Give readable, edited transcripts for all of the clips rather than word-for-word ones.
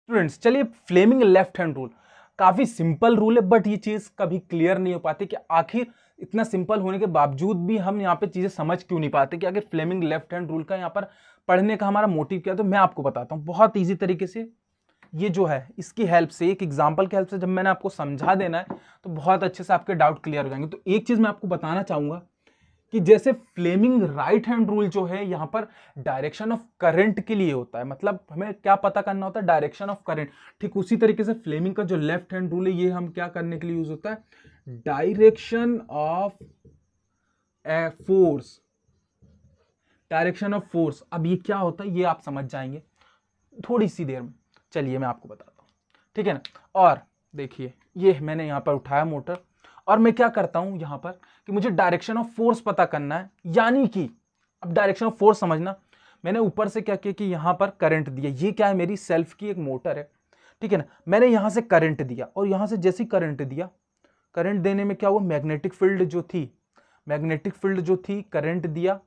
Students चलिए, Fleming left hand rule काफी simple rule है, बट ये चीज कभी क्लियर नहीं हो पाती कि आखिर इतना सिंपल होने के बावजूद भी हम यहाँ पे चीजें समझ क्यों नहीं पाते कि आखिर फ्लेमिंग लेफ्ट हैंड रूल का यहाँ पर पढ़ने का हमारा मोटिव क्या है। तो मैं आपको बताता हूँ बहुत ईजी तरीके से। ये जो है इसकी हेल्प से, एक एग्जांपल की हेल्प से जब मैंने आपको समझा देना है तो बहुत अच्छे से आपके डाउट क्लियर हो जाएंगे। तो एक चीज मैं आपको बताना चाहूंगा कि जैसे फ्लेमिंग राइट हैंड रूल जो है यहाँ पर डायरेक्शन ऑफ करंट के लिए होता है, मतलब हमें क्या पता करना होता है, डायरेक्शन ऑफ करंट। ठीक उसी तरीके से फ्लेमिंग का जो लेफ्ट हैंड रूल है ये हम क्या करने के लिए यूज होता है, direction of force. Direction of force, अब ये क्या होता है ये आप समझ जाएंगे थोड़ी सी देर में। चलिए मैं आपको बताता हूँ, ठीक है ना। और देखिए ये मैंने यहाँ पर उठाया मोटर, और मैं क्या करता हूं यहां पर कि मुझे डायरेक्शन ऑफ फोर्स पता करना है, यानी कि अब डायरेक्शन ऑफ फोर्स समझना। मैंने ऊपर से क्या किया कि यहां पर करंट दिया, ये क्या है, मेरी सेल्फ की एक मोटर है, ठीक है ना। मैंने यहां से करंट दिया, और यहां से जैसे करंट दिया, करंट देने में क्या हुआ, मैग्नेटिक फील्ड जो थी, मैग्नेटिक फील्ड जो थी, करंट दिया,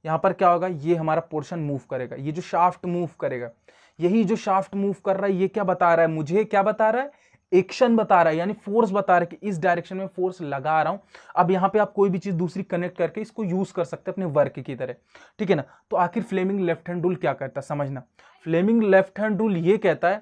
यहां पर क्या होगा, ये हमारा पोर्शन मूव करेगा, ये जो शाफ्ट मूव करेगा, यही जो शाफ्ट मूव कर रहा है ये क्या बता रहा है, मुझे क्या बता रहा है, एक्शन बता रहा है, यानी फोर्स बता रहा है कि इस डायरेक्शन में फोर्स लगा रहा हूं। अब यहां पे आप कोई भी चीज दूसरी कनेक्ट करके इसको यूज कर सकते हैं अपने वर्क की तरह, ठीक है ना। तो आखिर फ्लेमिंग लेफ्ट हैंड रूल क्या कहता है समझना। फ्लेमिंग लेफ्ट हैंड रूल ये कहता है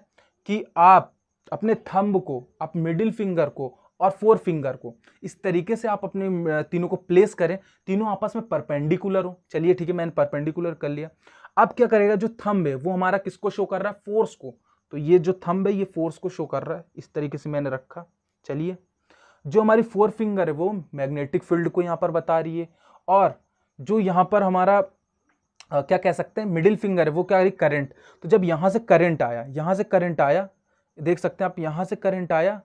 कि आप अपने थंब को, आप मिडिल फिंगर को और फोर फिंगर को इस तरीके से आप अपने तीनों को प्लेस करें, तीनों आपस में परपेंडिकुलर हो। चलिए ठीक है, मैंने परपेंडिकुलर कर लिया। अब क्या करेगा, जो थंब है वो हमारा किसको शो कर रहा है, फोर्स को। तो ये जो थंब है ये फोर्स को शो कर रहा है, इस तरीके से मैंने रखा। चलिए, जो हमारी फोर फिंगर है वो मैग्नेटिक फील्ड को यहां पर बता रही है, और जो यहां पर हमारा क्या कह सकते हैं, मिडिल फिंगर है वो क्या, करंट। तो जब यहां से करंट आया, यहां से करंट आया, देख सकते हैं आप, यहां से करंट आया,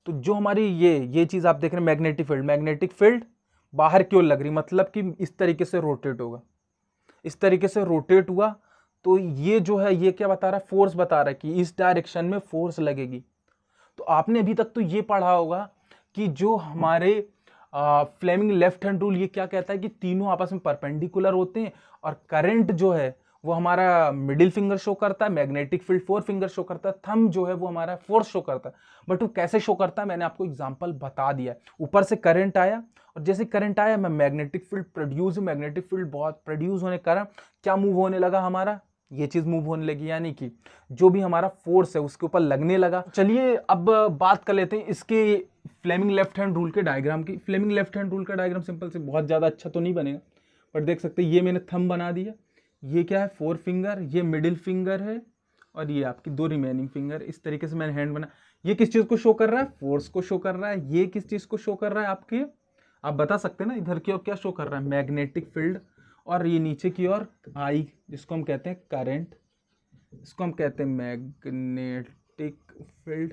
तो जो हमारी ये चीज आप देख रहे हैं मैग्नेटिक फील्ड, मैग्नेटिक फील्ड बाहर की ओर लग रही, मतलब कि इस तरीके से रोटेट होगा, इस तरीके से रोटेट हुआ। तो ये जो है ये क्या बता रहा है, फोर्स बता रहा है कि इस डायरेक्शन में फोर्स लगेगी। तो आपने अभी तक तो ये पढ़ा होगा कि जो हमारे फ्लेमिंग लेफ्ट हैंड रूल ये क्या कहता है कि तीनों आपस में परपेंडिकुलर होते हैं, और करंट जो है वो हमारा मिडिल फिंगर शो करता है, magnetic field four finger show करता है, थंब जो है वो हमारा फोर्स शो करता है। बट वो कैसे शो करता है मैंने आपको एग्जांपल बता दिया है। ऊपर से करंट आया, और जैसे करंट आया मैं magnetic field produce, magnetic field बहुत प्रोड्यूस होने के कारण क्या मूव होने लगा, हमारा ये चीज मूव होने लगी, यानी कि जो भी हमारा फोर्स है उसके ऊपर लगने लगा। चलिए अब बात कर लेते हैं इसके फ्लेमिंग लेफ्ट हैंड रूल के डायग्राम की। फ्लेमिंग लेफ्ट हैंड रूल का डायग्राम सिंपल से, बहुत ज्यादा अच्छा तो नहीं बनेगा, बट देख सकते हैं ये मैंने थंब बना दिया, ये क्या है, फोर फिंगर, ये मिडिल फिंगर है, और ये आपकी दो रिमेनिंग फिंगर। इस तरीके से मैंने हैंड बना। ये किस चीज को शो कर रहा है, फोर्स को शो कर रहा है। ये किस चीज को शो कर रहा है, आपके, आप बता सकते हैं ना इधर की ओर क्या शो कर रहा है, मैग्नेटिक फील्ड। और ये नीचे की ओर आई, जिसको हम कहते हैं करंट, इसको हम कहते हैं मैग्नेटिक फील्ड,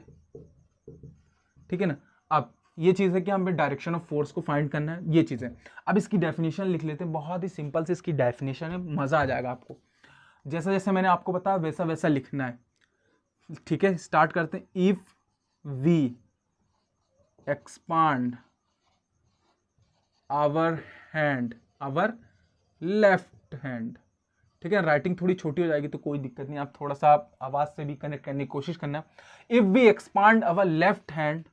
ठीक है ना। अब ये चीज है कि हमें डायरेक्शन ऑफ फोर्स को फाइंड करना है, ये चीज है। अब इसकी डेफिनेशन लिख लेते हैं, बहुत ही सिंपल से इसकी डेफिनेशन है, मजा आ जाएगा आपको। जैसा जैसे मैंने आपको बताया वैसा वैसा लिखना है, ठीक है। स्टार्ट करते हैं। If we expand our hand, our left hand, ठीक है। राइटिंग थोड़ी छोटी हो जाएगी तो कोई दिक्कत नहीं, आप थोड़ा सा आवाज से भी कनेक्ट करने की कोशिश करना। If we expand our left hand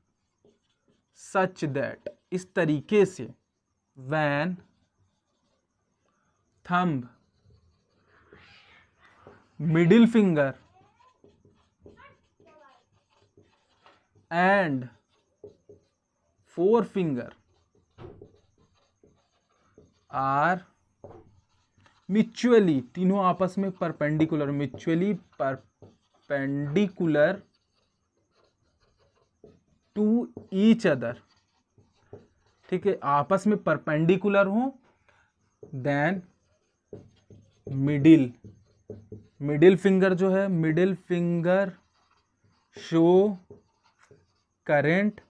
such that, इस तरीके से, when thumb, middle finger and fore finger are mutually, तीनों आपस में perpendicular, mutually perpendicular to each other, ठीक है, आपस में परपेंडिकुलर हो, देन मिडिल, मिडिल फिंगर जो है, middle finger show current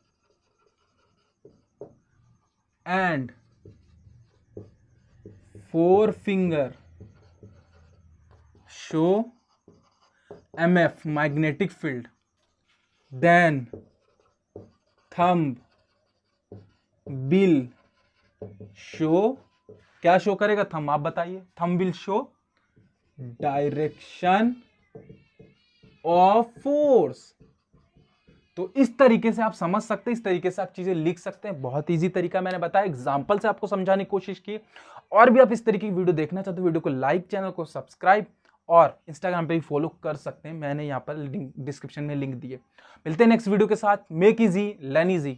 and fore finger show MF, magnetic field, then thumb will show, क्या शो करेगा थंब, आप बताइए, thumb will show direction of force. तो इस तरीके से आप समझ सकते हैं, इस तरीके से आप चीजें लिख सकते हैं। बहुत इजी तरीका मैंने बताया, एग्जांपल से आपको समझाने की कोशिश की। और भी आप इस तरीके की वीडियो देखना चाहते हो, वीडियो को लाइक, चैनल को सब्सक्राइब और इंस्टाग्राम पे भी फॉलो कर सकते हैं। मैंने यहाँ पर लिंक डिस्क्रिप्शन में लिंक दिए। मिलते हैं नेक्स्ट वीडियो के साथ। Make easy learn easy.